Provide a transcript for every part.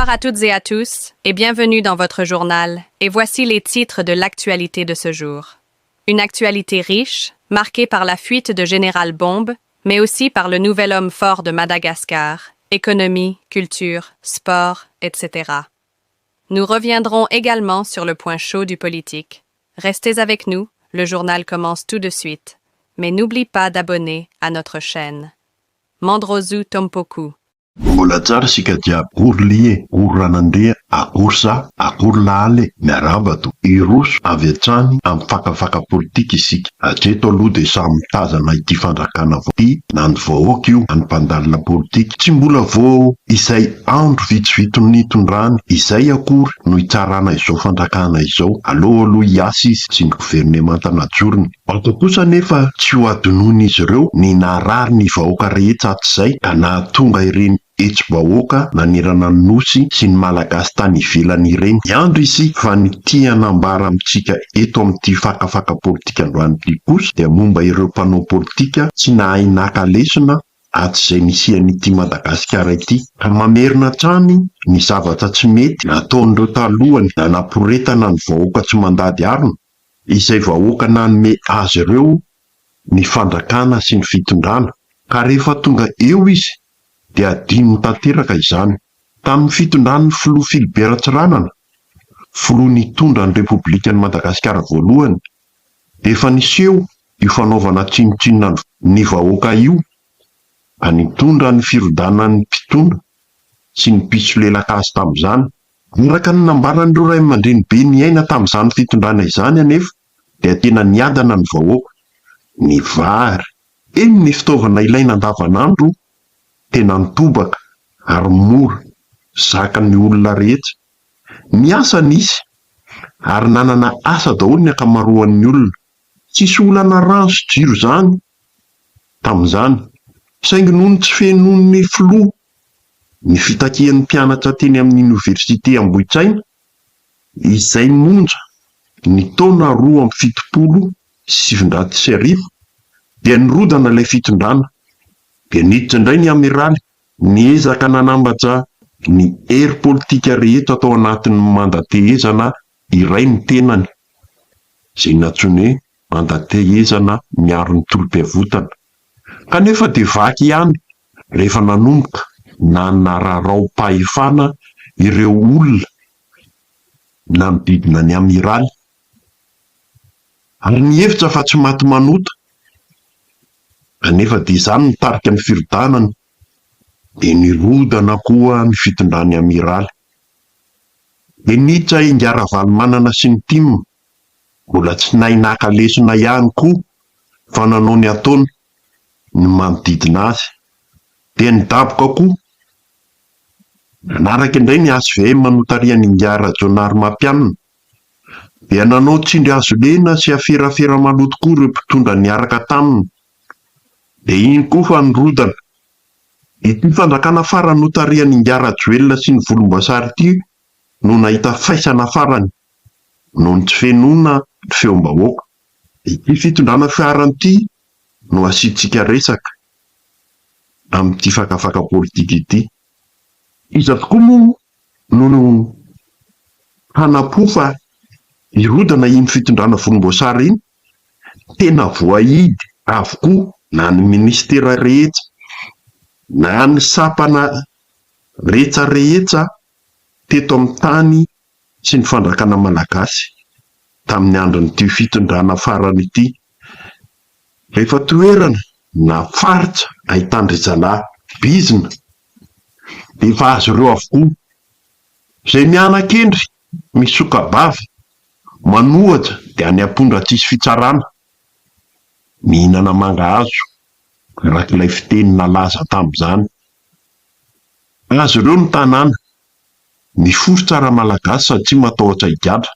Bonsoir à toutes et à tous, et bienvenue dans votre journal. Et voici les titres de l'actualité de ce jour. Une actualité riche, marquée par la fuite de Général Bombe, mais aussi par le nouvel homme fort de Madagascar, économie, culture, sport, etc. Nous reviendrons également sur le point chaud du politique. Restez avec nous, le journal commence tout de suite. Mais n'oublie pas d'abonner à notre chaîne. Mandrozu Tompoku. Mbola tsara sika jiaby ory lie ory ranandrea akory sa akory lahaly miarabato iroso avy hatrany amin'ny fakafaka politika isika hatreto aloha de samy mitazana ity fandrakana ity na ny vahoaka io na ny mpandalina politika tsy mbola vao izay andro vitsivito nitondrany izay akory no hitsarana izao fandrakana izao aloha hiasa izy sy ny governemanta najorony aka kosa nefa tsy ho adinoiny izy ireo ny narary ny vahoaka rehetra hatrizay ka nahatonga ireny etsy-bahoaka nanirana ny nosy sy ny malagasy tany ivelany ireny iandro izy fa ny tia hanambara amintsika eto amin'ity fakafaka politika androanyity kosa dia momba ireo mpanao politika tsy nahay naka lesona atizay nisian'ity Madagasikara ity ka mamerina trany ny zavatra tsy mety nataon'ireo talohany na naporetana ny vahoaka tsy mandady arina izay vahoaka nanome azy ireo ny fandrakana sy ny fitondrana ka rehefa tonga eo izy dia adino tanteraka izany tamin'ny fitondran'ny filoha Philibert Ratsiranana filoha nitondra ny Repoblikan'i Madagasikara voalohany dia efa niseho io fanaovana tsinotsinona ny vahoaka io ka nitondra ny firodanan'ny mpitondra sy ny mpiso lelak'azy tamin'izany araka ny nambaran'ireo ray aman-dreny be niaina tamin'izany fitondrana izany anefa dia tena niadana ny vahoaka ny vary eny ny fitaovana ilaina andavanandro tena nitobaka ary mora zaka ny olona rehetra miasa nisy ary nanana asa daholo ny akamaroan'ny olona tsisy olana rano sy jiro zany tamin'izany saingy noho ny tsy fenon'ny filoha ny fitakian'ny mpianatra teny amin'ny oniversite Ambohitsaina izay monja ny taona 2017 dia nirodana ilay fitondrana dia niditra indray ny amiraly niezaka nanambatra ny hery politika rehetra atao anatin'ny mandatehezana iray ny tenany izay natsoina hoe mandatehezana miaro ny tolom-pivotana kanefa dia vaky ihany rehefa nanomboka nanararao-pahefana ireo olona namididina ny amiraly ary nihevitra fa tsy maty manota kanefa dia izany nitarika ny firodanana dia nirodana koa ny fitondrany amiraly dia niditra ingara-valymanana sy ny timina mbola tsy nahay naka lesona ihany koa fa nanao ny ataony ny manodidina azy dia nidaboka koa nanaraka indray ny ASVM manotariany ingara Jonary Mampianina dia nanao tsindry azo lena sy aferafera maloto koa ireo mpitondra niaraka taminy dia iny koa fa nirodana ity fandrakana farany notariany ingara Joelina sy ny volomboasary ity no nahita faisana farany no ny tsy fenona ny feom-bahoaka ity fitondrana fiarany ity no asiantsika resaka amin'ity fakafaka politika ity iza tokoa moa no hanapofa irodana iny fitondrana volomboasary iny tena voahidy avokoa na ny ministera rehetra na ny sapana rehetra teto amin'ny tany sy ny fandrakana malagasy tamin'ny andron'ity fitondrana farany ity rehefa toerana na faritra ahitandry zalahy bizina dia efa azo ireo avokoa izay mianan-kendry misoka-bava manohatra dia any ampondra tsisy fitsarana mihinana mangahazo rak'ilay fiteny nalaza tamin'izany azo ireo ny tanàna mifoso tsara malagasy sady tsy matahotra higadra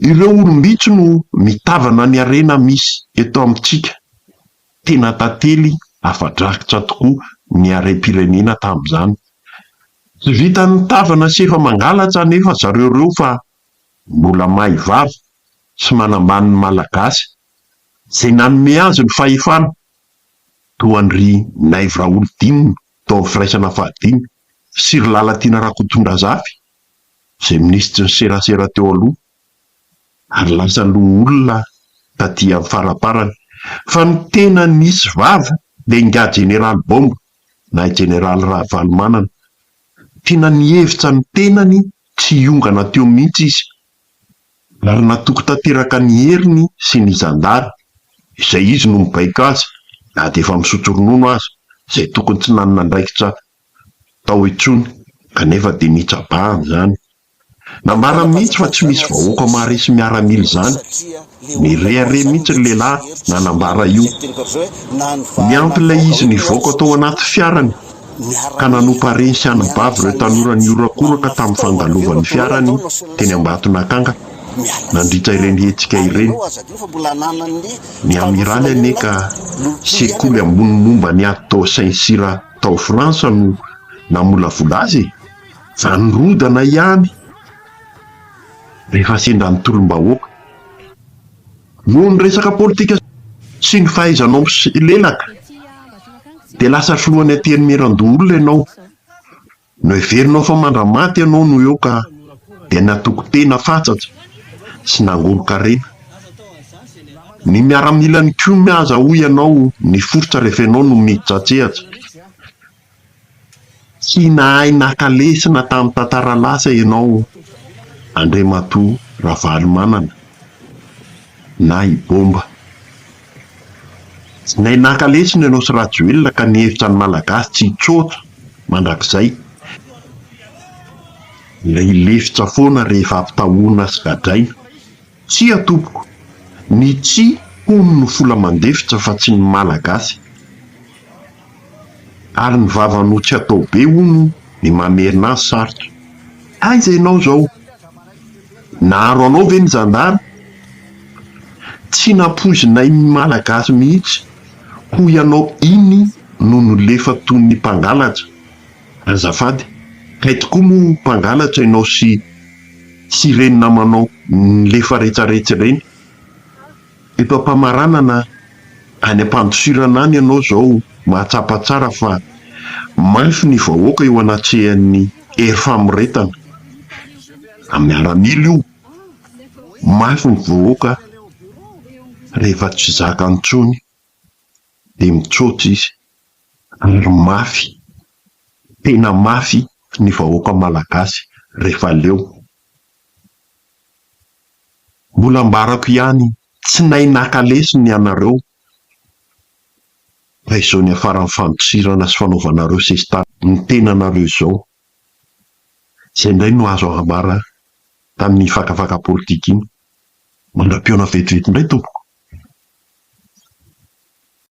ireo olombitso no mitavana ny arena misy eto amintsika tena tantely afa-drakitra tokoa ny harem-pirenena tamin'izany tsy vita ny tavana sy efa mangalatra nefa zareo ireo fa mbola mahay vava sy manambany ny malagasy izay nanome azy ny fahefana toa an'ry Naivo Raolodinina tao amin'ny firaisana fahadimy Sirylala tiana Rakotondra Zafy izay minisitry ny serasera teo aloha ary lasa loha olona taty amin'ny faraparany fa ny tena nisy vava dia inga Jeneraly Bomba na Jeneraly Ravalomanana tiana nihevitra ny tenany tsy hiongana teo mihitsy izy ary natoko tanteraka ny heriny sy ny zandary izay izy no mibaiko azy na dia efa misotro ronono azy izay tokony tsy nanana ndraikitra tao intsony kanefa dia nitsabahany izany. Nambara mihitsy fa tsy misy vahoaka maharesy miaramila izany. Nirehare mihitsy ny lehilahy nanambara io. Niampy ilay izy nivoaka tao anaty fiarany ka nanompa hareny sy anabavy ireo tanora niorakoraka tamin'ny fangalovan'ny fiarany teny Ambatonakanga nandritra ireny hetsika ireny. Ny amiraly aneka sekoly ambony momba ny ato tao Saint-Cyr tao Fransa no namolavola azy fa nirodana ihany rehefa sendra ny tolom-bahoaka. Noho ny resaka politika sy ny fahaizanao lelaka dia lasa filohan'ny ateny meran-doholona ianao. No heverinao fa mandramaty ianao no eo ka dia natoko tena fatsatra sy nangolo-karena. Ny miaramila ny koa miazahoa ianao ny forotra rehefa ianao no miditra-tsehatra. Tsy nahay nakalesina tamin'ny tantara lasa ianao Andriamatoa Ravalomanana na i Bomba. Tsy nahay nakalesina ianao sy Rajoelina ka nihevitra ny Malagasy tsy hitsotso mandrakizay. Ilay lefitra foana rehefa ampitahoana sy gadraina. Tsy atopoko, ny tsy hono no fola mandefitra fa tsy ny Malagasy. Ary ny vavano tsy atao be hono ny mamerina azy sarotra. Aiza ianao zao? Naharo anao ve ny zandary? Tsy nampoizinay Malagasy mihitsy ho ianao iny no nolefa toy ny mpangalatra. Azafady, kay tokoa mo mpangalatra ianao sy reny namanao nilefa rehetrarehetra ireny. Eto am-pamaranana any am-pandosirana any ianao zao mahatsapa tsara fa mafy ny vahoaka eo anatrehan'ny hery famoretana. Amin'ny miaramila io, mafy ny vahoaka rehefa tsy zaka intsony dia mitsotra izy. Ary mafy, tena mafy ny vahoaka malagasy rehefa leo. Mbola ambarako ihany tsy nahay nakalesiny ianareo fa izao ny afara amin'ny fandosirana sy fanaovanareo sesitany ny tenanareo izao. Izay indray no azo ambara tamin'ny fakafaka politika iny. Mandram-piona vetivety indray tompoko.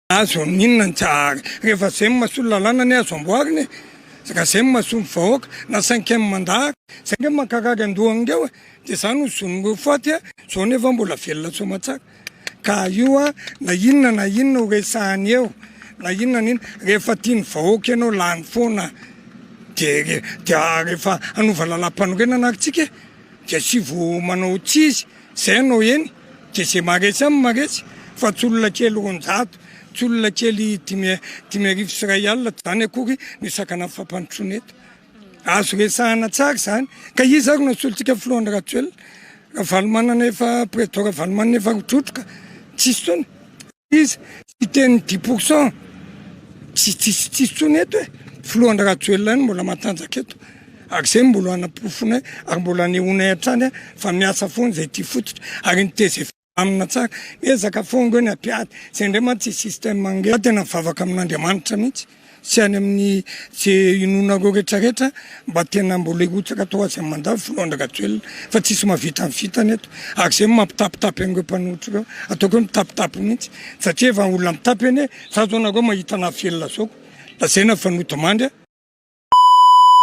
Azo ninona ny tsara rehefa zay mahasolo lalàna ny azo amboariny saka zay mahasolo vahoaka na 5e mandat zay nge makarary andohany reo dia zany ho zonon'ireo faty zao nefa mbola velona somatsara ka io na inona ho resahany eo na inona rehefa tiany vahoaka ianao lany foana dia rehefa hanova lalam-panorenana aritsika dia sy vo manao tsizy zay anao eny dia zay maresy amin'ny maresy fa tsy olona kely 100 tsy olona kely 10,000 sy 1 alina zany akory ny sakana fampanotrona eto. Azo resahana tsara zany ka izy ary nasolontsika filohan'ny Rajoelina Ravalomanana efa président Ravalomanana efa rotrotroka tsisy tsony izy tsy teny 10% tsisy tsony eto filohan'ny Rajoelina ny mbola matanjaka eto ary zay mbola hanapofona ary mbola nehoana hatrany fa miasa foana zay ty fototra ary niteza amina tsara ezaka fongo ny apiady zay indray ma tsy système mangery tena mivavaka amin'Andriamanitra mihitsy sy any amin'ny tsy inonareo rehetrarehetra mba tena mbola hirotsaka atao azy amin'ny mandat filohan'ny Rajoelina fa tsisy mavita amin'ny vitany eto ary zay mampitapitapy an'ireo mpanohitra ireo ataoko hoe mitapitapy mihitsy satria efa olona mitapy eny zazo anareo mahita na velona zao lazaina fanoto mandry